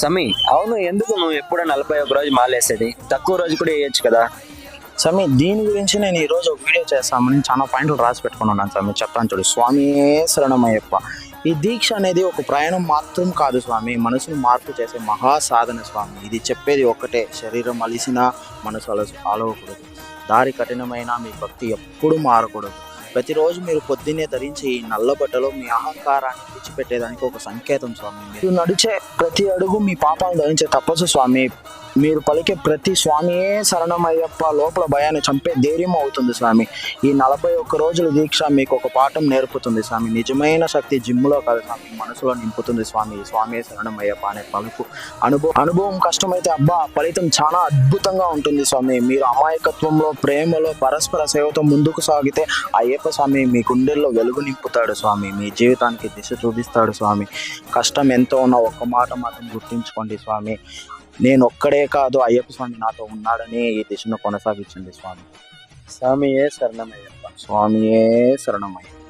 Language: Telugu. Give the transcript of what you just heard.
సమీ, అవును, ఎందుకు నువ్వు ఎప్పుడో 41 రోజు మాలేసేది? తక్కువ రోజు కూడా వేయచ్చు కదా. స్వామి, దీని గురించి నేను ఈ రోజు ఒక వీడియో చేస్తామని చాలా పాయింట్లు రాసి పెట్టుకుని ఉన్నాను స్వామి. చెప్తాను చూడు. స్వామియే శరణమయ్యప్ప. ఈ దీక్ష అనేది ఒక ప్రయాణం మాత్రం కాదు స్వామి, మనసును మార్పు చేసే మహా సాధన స్వామి. ఇది చెప్పేది ఒక్కటే: శరీరం అలిసినా మనసు అలవకూడదు, దారి కఠినమైన మీ భక్తి ఎప్పుడు మారకూడదు. ప్రతిరోజు మీరు పొద్దున్నే ధరించి ఈ నల్ల బట్టలో మీ అహంకారాన్ని విడిచిపెట్టేదానికి ఒక సంకేతం స్వామి. మీరు నడిచే ప్రతి అడుగు మీ పాపాలను ధరించే తపస్సు స్వామి. మీరు పలికే ప్రతి స్వామియే శరణమయ్యప్ప లోపల భయాన్ని చంపే ధైర్యం అవుతుంది స్వామి. ఈ 41 రోజుల దీక్ష మీకు ఒక పాఠం నేర్పుతుంది స్వామి. నిజమైన శక్తి జిమ్లో కాదు స్వామి, మనసులో నింపుతుంది స్వామి. స్వామియే శరణమయ్యప్ప అనే పలుకు అనుభవం కష్టమైతే అబ్బా ఫలితం చాలా అద్భుతంగా ఉంటుంది స్వామి. మీరు అమాయకత్వంలో, ప్రేమలో, పరస్పర సేవతో ముందుకు సాగితే అయ్యప్ప స్వామి మీ గుండెల్లో వెలుగు నింపుతాడు స్వామి. మీ జీవితానికి దిశ చూపిస్తాడు స్వామి. కష్టం ఎంతో ఉన్న ఒక్క మాట మాత్రం గుర్తుంచుకోండి స్వామి: నేను ఒక్కడే కాదు, అయ్యప్ప స్వామి నాతో ఉన్నాడని ఈ దిశను కొనసాగించండి స్వామి. స్వామియే శరణమయ్యప్ప. స్వామియే శరణమయ్యప్ప.